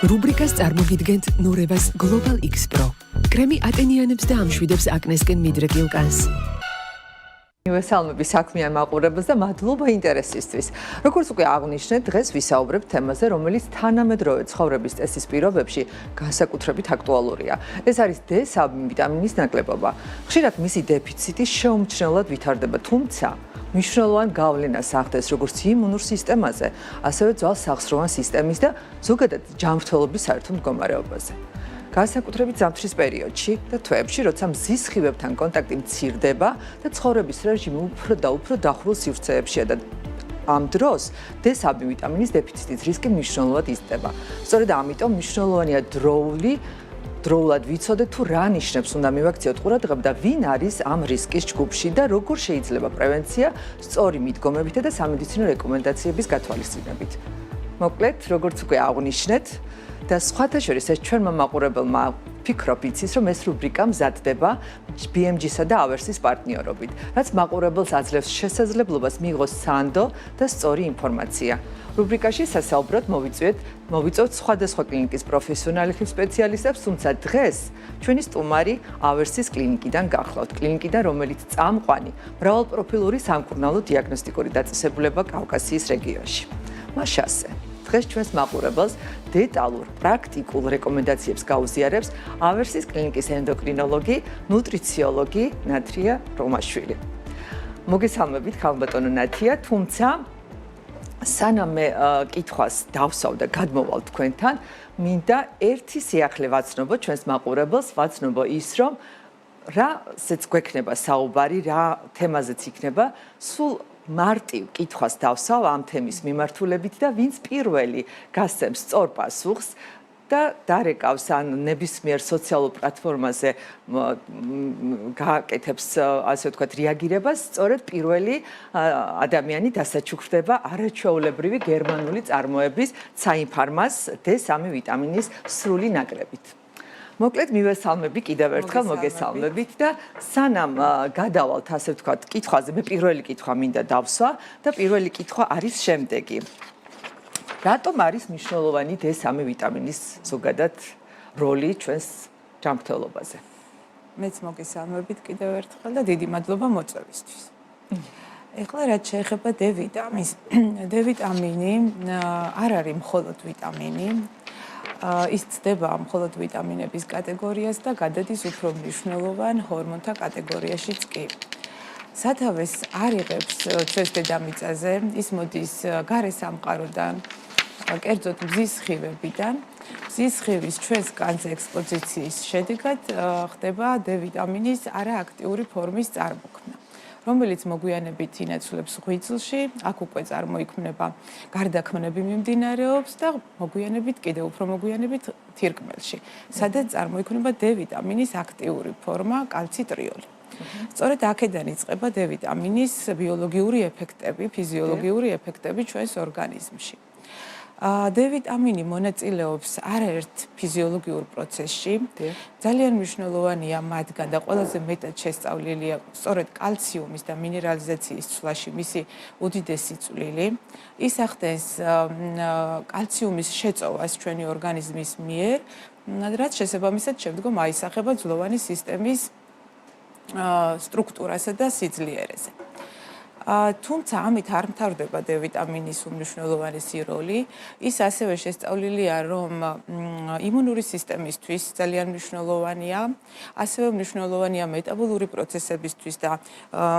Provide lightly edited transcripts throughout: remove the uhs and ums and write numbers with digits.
რუბრიკას წარმოგიდგენთ ნორევას Global X Pro. კრემი ატენიანებს და ამშვიდებს აკნესკენ მიდრეკილ კანს. მივესალმები საქმიან მაყურებელს და მადლობა ინტერესისთვის. Როგორც უკვე აღნიშნეთ, დღეს ვისაუბრებთ თემაზე, რომელიც თანამედროვე ცხოვრების წესის პირობებში განსაკუთრებით აქტუალურია. ეს არის D ვიტამინის ნაკლებობა. ხშირად მისი დეფიციტი შეუმჩნევლად ვითარდება, თუმცა მნიშვნელოვან გავლენას ახდენს როგორც იმუნურ სისტემაზე, ასევე ძველ-სახსროვან სისტემის და ზოგადად ჯანმრთელობის საერთო მდგომარეობაზე. განსაკუთრებით ზამთრის პერიოდში და თვეებში, როცა მზის სხივებთან კონტაქტი მცირდება და ცხოვრების რეჟიმი უფრო და უფრო დახურულ სივრცეებშია და ამ დროს D ვიტამინის დეფიციტის რისკი მნიშვნელოვნად იზრდება. სწორედ ამიტომ მნიშვნელოვანია დროულად ვიცოდეთ თუ რა ნიშნებს უნდა მივაქციოთ ყურადღება და ვინ არის ამ რისკის ჯგუფში და როგორ შეიძლება პრევენცია სწორი მიდგომებით და სამედიცინო რეკომენდაციების გათვალისწინებით. მოკლედ, როგორც უკვე აღნიშნეთ, და სხვათა შორის ეს ჩვენმა მაყურებელმა ფიქრობ იცის, რომ ეს რუბრიკა მზადდება BMG-სა და AVERS-ის პარტნიორობით, რაც მაყურებელს აძლევს შესაძლებლობას მიიღოს სანდო და სწორი ინფორმაცია. რუბრიკაში სასაუბროდ მოვიწვევთ სხვადასხვა კლინიკის პროფესიონალებს სპეციალისტებს, თუმცა დღეს ჩვენი სტუმარი AVERS-ის კლინიკიდან გახლავთ, კლინიკიდან, რომელიც წამყვანი მრავალპროფილური სამკურნალო დიაგნოსტიკური დაწესებულება კავკასიის რეგიონში. მაშასე დღეს ჩვენს მაყურებელს დეტალურ პრაქტიკულ რეკომენდაციებს გაუზიარებს AVERS-ის კლინიკის ენდოკრინოლოგი, ნუტრიციოლოგი ნათია რომაშვილი. მოგესალმებით, ხალბატონო ნათია, თუმცა სანამ მე კითხვას დავსვავ და გადმოვალ თქვენთან, მინდა ერთი სიახლე ვაცნობო ჩვენს მაყურებელს, ვაცნობო ის, რომ რაზეც გვექნება საუბარი, რა თემაზეც იქნება, სულ მარტივ კითხვას დავსვავ ამ თემის მიმართულებით და ვინც პირველი გასცემს სწორ პასუხს და დარეკავს ან ნებისმიერ სოციალურ პლატფორმაზე გააკეთებს, ასე ვთქვათ, რეაგირებას, სწორედ პირველი ადამიანი დასაჩუქრდება არაჩვეულებრივი გერმანული წარმოების Cainpharma-ს D ვიტამინის სრული ნაკრებით. მოკლედ მივესალმები კიდევ ერთხელ მოგესალმებით და სანამ გადავალთ, ასე ვთქვათ, კითხვაზე, მე პირველი კითხვა მინდა დავსვა და პირველი კითხვა არის შემდეგი. რატომ არის მნიშვნელოვანი D ვიტამინის ზოგადად როლი ჩვენს ჯანმრთელობაზე? მეც მოგესალმებით კიდევ ერთხელ და დიდი მადლობა მოწვევისთვის. ეხლა რაც შეეხება D ვიტამინს, D ვიტამინი არ არის მხოლოდ ვიტამინი, ის ცდება მხოლოდ ვიტამინების კატეგორიას და გადადის უფრო მნიშვნელოვან ჰორმონთა კატეგორიაშიც კი. სათავეს არ იღებს ჩვენს დედამიწაზე, ის მოდის გარე სამყაროდან, კერძოდ მზის სხივებიდან. მზის სხივის ჩვენს კანზე ექსპოზიციის შედეგად ხდება D ვიტამინის არააქტიური ფორმის წარმოქმნა, რომელიც მოგვიანებით ინაცვლებს ღვიძლში, აქ უკვე წარმოიქმნება გარდაქმნები მიმდინარეობს და მოგვიანებით კიდევ უფრო მოგვიანებით თირკმელში, სადაც წარმოიქმნება D ვიტამინის აქტიური ფორმა კალციტრიოლი. სწორედ აქედან იწყება D ვიტამინის ბიოლოგიური ეფექტები, ფიზიოლოგიური ეფექტები ჩვენს ორგანიზმში. D ვიტამინი მონაწილეობს არაერთ ფიზიოლოგიურ პროცესში. ძალიან მნიშვნელოვანია მათგან და ყველაზე მეტად შესწავლილია სწორედ კალციუმის და მინერალიზაციის ცვლაში მისი უდიდესი წვლილი. ის ახდენს კალციუმის შეწოვას ჩვენი ორგანიზმის მიერ, რაც შესაბამისად შემდგომ აისახება ძვლოვანი სისტემის სტრუქტურასა და სიძლიერეზე. თუმცა ამით არ მთავრდება D ვიტამინის უმნიშვნელოვანესი როლი. ის ასევე შესწავლილია, რომ იმუნური სისტემისთვის ძალიან მნიშვნელოვანია, ასევე მნიშვნელოვანია მეტაბოლური პროცესებისთვის და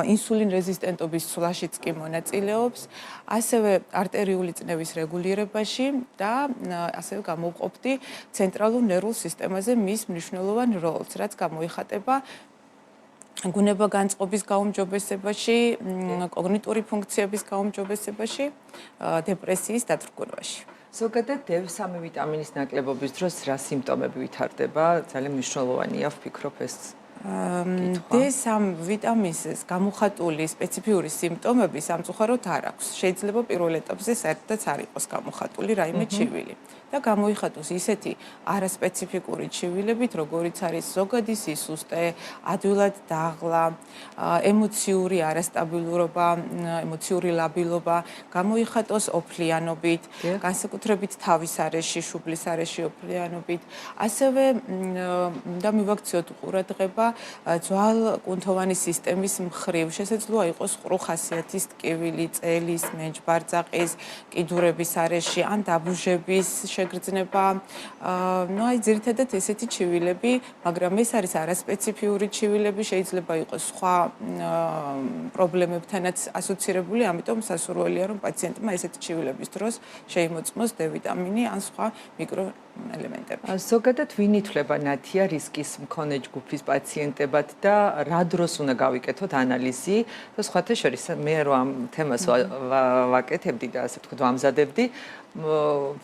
ინსულინ რეზისტენტობის ცვლაშიც კი მონაწილეობს, ასევე არტერიული წნევის რეგულირებაში და ასევე გამოვყოფდი ცენტრალურ ნერვულ სისტემაზე მის მნიშვნელოვან როლს, რაც გამოიხატება გუნება-განწყობის გაუმჯობესებაში, კოგნიტური ფუნქციების გაუმჯობესებაში, დეპრესიის დათრგუნვაში. ზოგადად D ვიტამინის ნაკლებობის დროს რა სიმპტომები ვითარდება? ძალიან მნიშვნელოვანია, ვფიქრობ ეს. D ვიტამინის გამოხატული სპეციფიური სიმპტომები სამწუხაროდ არ აქვს. შეიძლება პირველ ეტაპზე საერთოდაც არ იყოს გამოხატული რაიმე ჩივილი. და გამოიხატოს ისეთი არასპეციფიკური ჩივილებით, როგორიც არის ზოგადი სისუსტე, ადვილად დაღლა, ემოციური არასტაბილურობა, ემოციური ლაბილობა, გამოიხატოს ოფლიანობით, განსაკუთრებით თავის არეში, შუბლის არეში ოფლიანობით. ასევე და მივაქციოთ ყურადღება ძვალკუნთოვანი სისტემის მხრივ. შესაძლოა იყოს ყრუ ხასიათის ტკივილი, წელის, მენჯბარძაყის, კიდურების არეში ან დაბუჟების შეგრძნება. აი ძირითადად ესეთი ჩივილები, მაგრამ ეს არის არასპეციფიური ჩივილები, შეიძლება იყოს სხვა პრობლემებთანაც ასოცირებული, ამიტომ სასურველია რომ პაციენტმა ესეთი ჩივილების დროს შეიმოწმოს D ვიტამინი ან სხვა მიკროელემენტები. ზოგადად ვინ ითვლება ნათია რისკის მქონე ჯგუფის პაციენტებად და რა დროს უნდა გავიკეთოთ ანალიზი და სხვათა შორის მე რო ამ თემას ვაკეთებდი და ასე ვთქვათ ვამზადებდი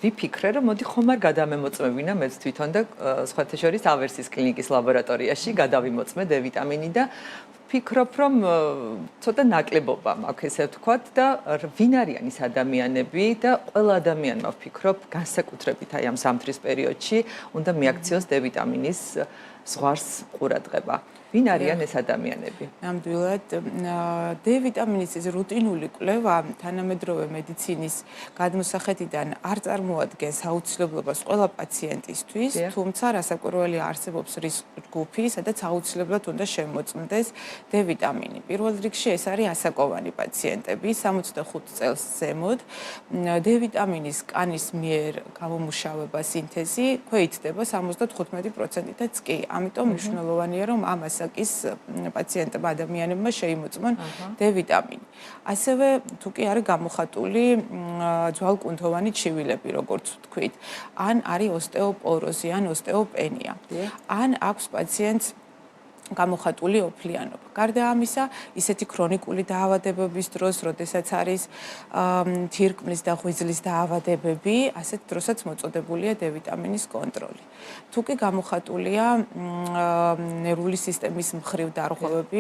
ვიფიქრე რომ მოდი ხომ არ გადამემოწმევინა მეც თვითონ და სხვათა შორის ავერსის კლინიკის ლაბორატორიაში გადავიმოწმე D ვიტამინი და ვფიქრობ რომ ცოტა ნაკლებობა მაქვს ესე ვთქვათ და ვინ არიან ის ადამიანები და ყველა ადამიანმა ვფიქრობ განსაკუთრებით აი ამ ზამთრის პერიოდში უნდა მიაქციოს D ვიტამინის ზღვარს ყურადღება. ვინ არიან ეს ადამიანები? ნამდვილად D ვიტამინის ეს რუტინული კვლევა თანამედროვე მედიცინის გადმოსახედიდან არ წარმოადგენს აუცილებლობას ყველა პაციენტისთვის, თუმცა რასაკვირველია არსებობს რისკ ჯგუფი, სადაც აუცილებლად უნდა შემოწმდეს D ვიტამინი. პირველ რიგში ეს არის ასაკოვანი პაციენტები, 65 წელს ზემოთ. D ვიტამინის კანის მიერ გამომუშავება სინთეზი ქვეითდება 75%-იც კი. ამიტომ მნიშვნელოვანია რომ ამ ასაკის პაციენტებმა ადამიანებმა შეიმოწმონ D ვიტამინი. ასევე თუ კი არის გამოხატული ძვალკუნთოვანი ჩივილები, როგორც ვთქვით, ან არის ოსტეოპოროზი ან ოსტეოპენია. ან აქვს პაციენტს გამოხატული ოფლიანობა. გარდა ამისა, ისეთი ქრონიკული დაავადებების დროს, როდესაც არის თირკმლის და ღვიძლის დაავადებები, ასეთ დროსაც მოწოდებულია D ვიტამინის კონტროლი. თუ კი გამოხატულია ნერვული სისტემის მხრივ დარღვევები,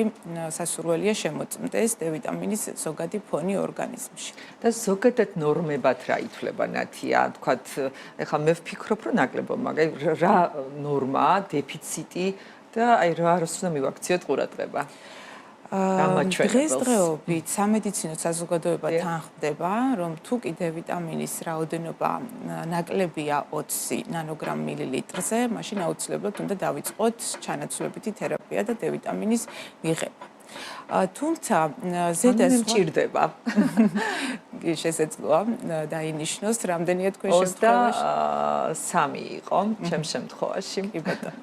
სასურველია შემოწმდეს D ვიტამინის ზოგადი ფონი ორგანიზმში. და ზოგადად ნორმებად რა ითვლება ნათია? თქვათ, ეხლა მე ვფიქრობ, რომ ნაკლებობა, მაგრამ რა ნორმაა, დეფიციტი და აი რა როს უნდა მივაქციოთ ყურადღება? დღესდღეობით სამედიცინო საზოგადოება თანხმდება, რომ თუ კი D ვიტამინის რაოდენობა ნაკლებია 20 ნანოგრამ მილilitrზე, მაშინ აუცილებლად უნდა დავიწყოთ ჩანაცვლებითი თერაპია და D ვიტამინის მიღება. თუმცა ზედა მჭირდება. შესაძლოა დაინიშნოს რამდენია თქვენ შემთხვევაში? 23 იყო ჩემს შემთხვევაში. კი ბატონო.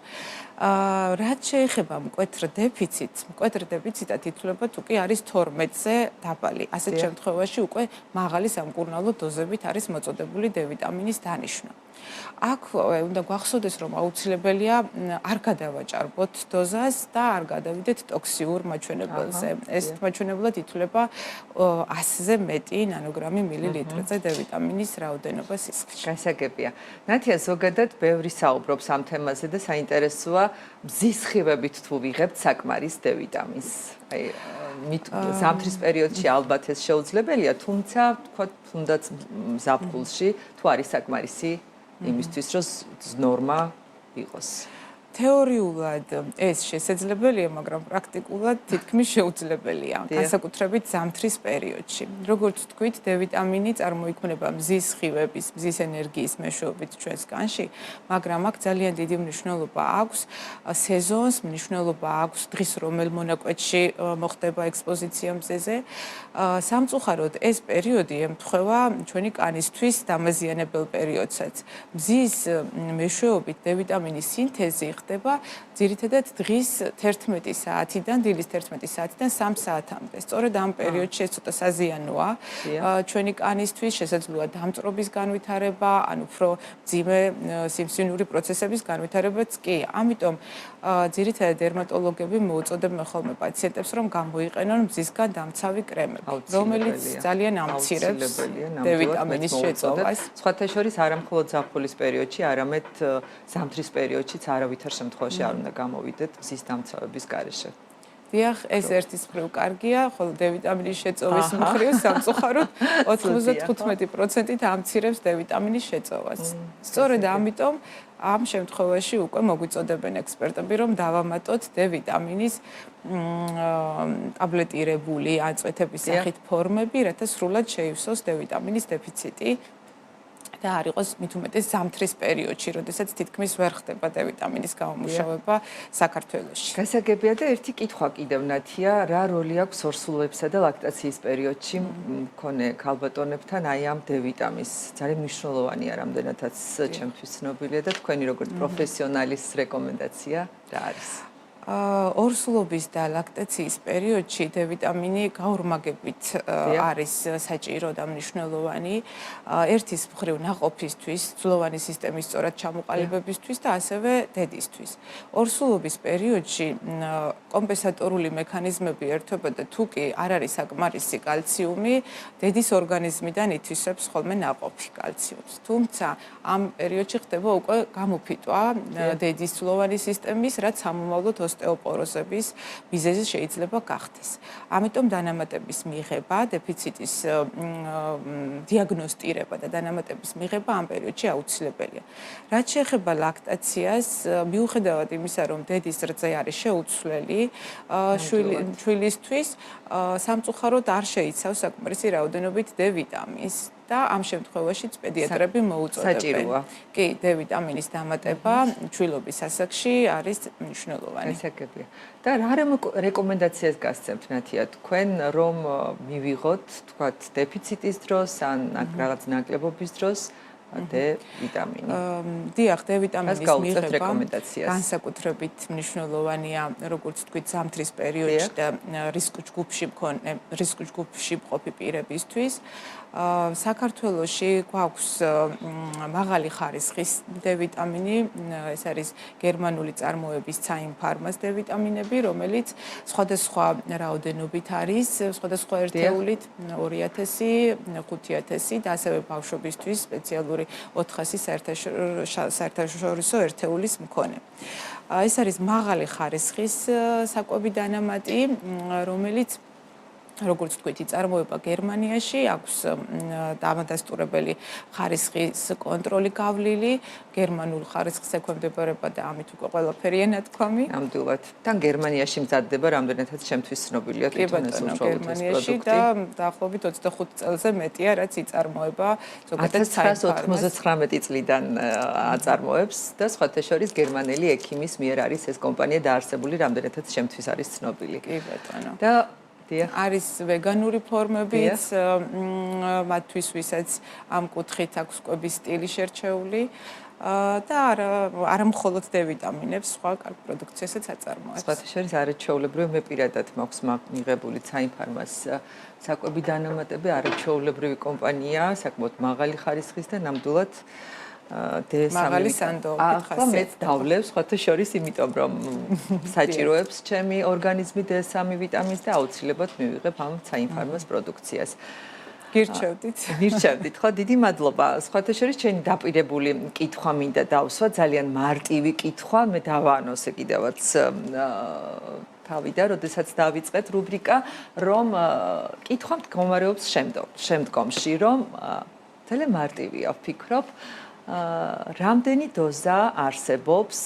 რაც შეეხება მკვეთრ დეფიციტს, მკვეთრ დეფიციტად ითვლება თუ კი არის 12-ზე დაბალი. ასეთ შემთხვევაში უკვე მაღალი სამკურნალო დოზებით არის მოწოდებული D ვიტამინის დანიშვნა. აქ უნდა გვახსოვდეს, რომ აუცილებელია არ გადავაჭარბოთ დოზას და არ გადავიდეთ ტოქსიურ მაჩვენებელზე. ეს მაჩვენებლად ითვლება 100-ზე მეტი ნანოგრამი მილilitrზე D ვიტამინის რაოდენობა სისხლში. გასაგებია. ნათია ზოგადად ბევრი საუბრობს ამ თემაზე და საინტერესოა მზის სხივებით თუ ვიღებთ საკმარის D ვიტამინს. აი ზამთრის პერიოდში ალბათ ეს შეუძლებელია, თუმცა თქვათ თუნდაც ზაფხულში თუ არის საკმარისი იმისთვის რომ ნორმა იყოს. თეორიულად ეს შესაძლებელია, მაგრამ პრაქტიკულად თითქმის შეუძლებელია, განსაკუთრებით ზამთრის პერიოდში. როგორც ვთქვით, D ვიტამინი წარმოიქმნება მზის სხივების, მზის ენერგიის მეშვეობით ჩვენს განში, მაგრამ აქ ძალიან დიდი მნიშვნელობა აქვს სეზონს, მნიშვნელობა აქვს დღის რომელ მონაკვეთში მოხდება ექსპოზიცია მზეზე. სამწუხაროდ ეს პერიოდი ემთხვევა ჩვენი კანისთვის დამაზიანებელ პერიოდსაც. მზის მეშვეობით D ვიტამინის სინთეზი ხდება ძირითადად დღის 11 საათიდან, დილის 11 საათიდან 3 საათამდე. სწორედ ამ პერიოდში ეს ცოტა საზიანოა ჩვენი კანისთვის, შესაძლოა დამწრობის განვითარება, ან უფრო მძიმე სიმსივნური პროცესების განვითარებაც კი. ამიტომ ძირითადად დერმატოლოგები მოუწოდებენ ხოლმე პაციენტებს, რომ გამოიყენონ მზისგან დამცავი კრემები, რომელიც ძალიან ამცირებს D ვიტამინის შეწოვას. სხვათა შორის არა მხოლოდ ზაფხულის პერიოდში, არამედ ზამთრის პერიოდშიც არავითარ შემთხვევაში არ უნდა გამოვიდეთ მზის დამცავების გარეშე. დიახ, ეს ერთის მხრივ კარგია, ხოლო D ვიტამინის შეწოვის მხრივ სამწუხაროდ 95%-ით ამცირებს D ვიტამინის შეწოვას. სწორედ ამიტომ ამ შემთხვევაში უკვე მოგვიწოდებენ ექსპერტები, რომ დავამატოთ D ვიტამინის ტაბლეტირებული ან წვეთების სახით ფორმები, რათა სრულად შეივსოს D ვიტამინის დეფიციტი. და არ იყოს მით უმეტეს ზამთრის პერიოდში, როდესაც თითქმის ვერ ხდება D ვიტამინის გამომუშავება საქართველოში. გასაგებია და ერთი კითხვა კიდევ ნათია, რა როლი აქვს ორსულოებსა და ლაქტაციის პერიოდში მქონე ქალბატონებთან აი ამ D ვიტამინის? ძალიან მნიშვნელოვანია რამდენადაც ჩემთვის ცნობილია და თქვენი როგორც პროფესიონალის რეკომენდაცია რა არის? ორსულობის და ლაქტაციის პერიოდში D ვიტამინი გაორმაგებით არის საჭირო და მნიშვნელოვანი ერთის მხრივ ნაყოფისთვის, ძვლოვანი სისტემის სწორად ჩამოყალიბებისთვის და ასევე დედისთვის. ორსულობის პერიოდში კომპენსატორული მექანიზმები ერთვება და თუ კი არ არის საკმარისი კალციუმი, დედის ორგანიზმიდან ითვისებს ხოლმე ნაყოფი კალციუმს. თუმცა ამ პერიოდში ხდება უკვე გამოფიტვა დედის ძვლოვანი სისტემის, რაც სამომავლოდ ოსტეოპოროზების მიზეზი შეიძლება გახდეს. ამიტომ დანამატების მიღება, დეფიციტის დიაგნოსტირება და დანამატების მიღება ამ პერიოდში აუცილებელია. რაც შეეხება ლაქტაციას, მიუხედავად იმისა, რომ დედის რძე არის შეუცვლელი შვილისთვის, სამწუხაროდ არ შეიცავს საკმარისი რაოდენობით D ვიტამინს. და ამ შემთხვევაშიც პედიატრები მოუწოდებენ. საჭიროა. კი, D ვიტამინის დამატება ჩვილობის ასაკში არის მნიშვნელოვანი. გასაგებია. და რა რეკომენდაციას გასცემთ ნათია თქვენ რომ მივიღოთ თქვათ დეფიციტის დროს ან რაღაც ნაკლებობის დროს D ვიტამინი? დიახ, D ვიტამინის მიღება რეკომენდაციას. განსაკუთრებით მნიშვნელოვანია, როგორც თქვით, ზამთრის პერიოდში და რისკ ჯგუფში მყოფი პირებისთვის. საქართველოში გვაქვს მაღალი ხარისხის D ვიტამინი, ეს არის გერმანული წარმოების Zain Pharma-ს D ვიტამინები, რომელიც სხვადასხვა რაოდენობით არის, სხვადასხვა ერთეულით 2000, 5000 და ასევე ბავშვებისთვის სპეციალური 400 საერთაშორისო ერთეულის მქონე. ეს არის მაღალი ხარისხის საკვები დანამატი, რომელიც როგორც თქვით, იწარმოება გერმანიაში, აქვს დამადასტურებელი ხარისხის კონტროლი გავლილი, გერმანულ ხარისხს ექვემდებარება და ამით უკვე ყველაფერი ენათქვამი. ნამდვილად. თან გერმანიაში მზადდება რამდენადაც ჩემთვის ცნობილია თვითონ ეს გერმანიაში და დაახლოებით 25 წელზე მეტია, რაც იწარმოება ზოგადად 1999 წლიდან აწარმოებს და სხვათა შორის გერმანელი ექიმის მიერ არის ეს კომპანია დაარსებული, რამდენადაც ჩემთვის არის ცნობილი. კი ბატონო. და არის ვეგანური ფორმებიც, მათთვის ვისაც ამ კუთხით აქვს კვების სტილი შერჩეული და არა მხოლოდ D ვიტამინებს, სხვა კარგ პროდუქციასაც აწარმოებს. სხვათა შორის არაჩვეულებრივი მე პირადად მაქვს მიღებული Zain Pharma-ს საკვები დანამატები, არაჩვეულებრივი კომპანია, საკმაოდ მაღალი ხარისხის და ნამდვილად მაღალი სანდოობით ახლა მეც დავლევ სხვათა შორის, იმიტომ რომ საჭიროებს ჩემი ორგანიზმი D3 ვიტამინს და აუცილებლად მივიღებ ამ Zain Pharma-ს პროდუქციას. გირჩევდით. გირჩევდით, ხო, დიდი მადლობა. სხვათა შორის ჩემი დაპირებული კითხვა მინდა დავსვა, ძალიან მარტივი კითხვა, მე დავაანონსე კიდევაც თავიდან, როდესაც დავიწყეთ რუბრიკა, რომ კითხვა მდგომარეობს შემდგომში, რომ ძალიან მარტივია, ვფიქრობ, რამდენი დოზა არსებობს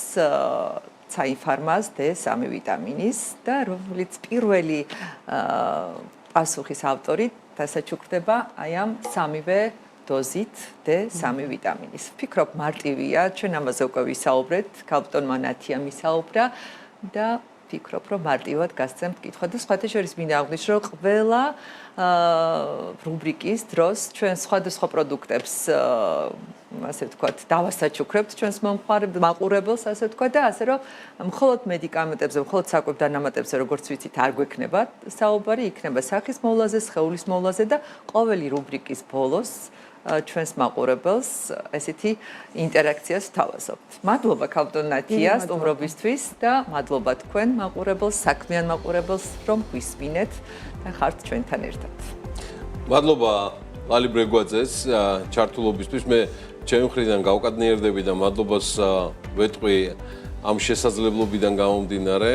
Zain Pharma-ს D3 ვიტამინის და რომელიც პირველი პასუხის ავტორი დასაჩუქრდება აი ამ სამივე დოზით D3 ვიტამინის. ვფიქრობ მარტივია, ჩვენ ამაზე უკვე ვისაუბრეთ, ქალბატონმა ნათიამ ისაუბრა და ვფიქრობ, რომ მარტივად გასცემთ კითხვა და სხვათა შორის მინდა აღვნიშნო, რომ ყველა რუბრიკის დროს ჩვენ სხვადასხვა პროდუქტებს ასე ვთქვათ, დავასაჩუქრებთ ჩვენს მაყურებელს, ასე ვთქვათ და ასე რომ მხოლოდ მედიკამენტებზე, მხოლოდ საკვებ დანამატებზე, როგორც ვიცით, არ გვექნება საუბარი, იქნება სახის მოვლაზე, სხეულის მოვლაზე და ყოველი რუბრიკის ბოლოს ჩვენს მაყურებელს ესეთი ინტერაქციას ვთავაზობთ. მადლობა ქალბატონ ნათია სტუმრობისთვის და მადლობა თქვენ მაყურებელს, საქმიან მაყურებელს, რომ გვისმინეთ და ხართ ჩვენთან ერთად. მადლობა ლალი ბრეგვაძეს ჩართულობისთვის. მე ჩემი მხრიდან გავკადნიერდები და მადლობას ვეტყვი ამ შესაძლებლობიდან გამომდინარე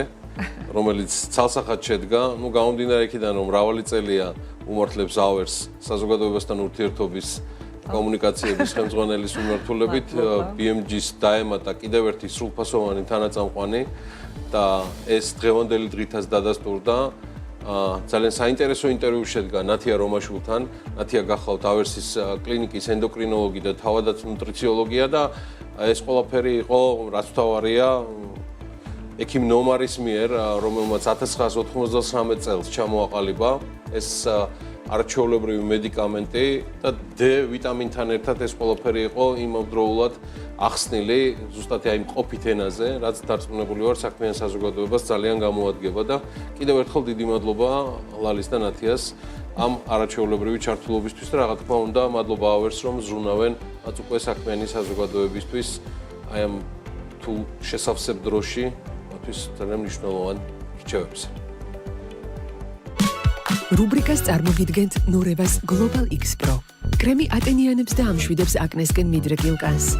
რომელიც ცალსახად შედგა, გამომდინარე იქიდან, რომ მრავალი წელია უმართლებს ავერს საზოგადოებასთან ურთიერთობის კომუნიკაციების ხელმძღვანელის მიმართულებით, BMG-ს დაემატა კიდევ ერთი სრულფასოვანი თანაწამყვანი და ეს დღევანდელი დღითაც დადასტურდა. ძალიან საინტერესო ინტერვიუ შედგა ნათია რომაშვილთან. ნათია გახლავთ ავერსის კლინიკის ენდოკრინოლოგი და თავადაც ნუტრიციოლოგია და ეს ყველაფერი იყო, რაც თავარია, ექიმ ნომარის მიერ, რომელმაც 1993 წელს ჩამოაყალიბა ეს არჩეულებრივი მედიკამენტი და D ვიტამინთან ერთად ეს ყველაფერი იყო იმავდროულად ახსნილი ზუსტად აი მყოფით ენაზე, რაც დარწმუნებული ვარ საქმიან საზოგადოებას ძალიან გამოადგება და კიდევ ერთხელ დიდი მადლობა ლალის და ნათიას ამ არაჩვეულებრივი ჩართულობისთვის და რა თქმა უნდა მადლობა ავერს რომ ზრუნავენ მათ უკვე საქმიანი საზოგადოებისთვის აი ამ თუ შესავსებ დროში მათთვის ძალიან მნიშვნელოვან რჩევებს. რუბრიკას წარმოგიდგენთ ნურევას Global X Pro. კრემი ატენიანებს და ამშვიდებს აკნესკენ მიდრეკილ კანს.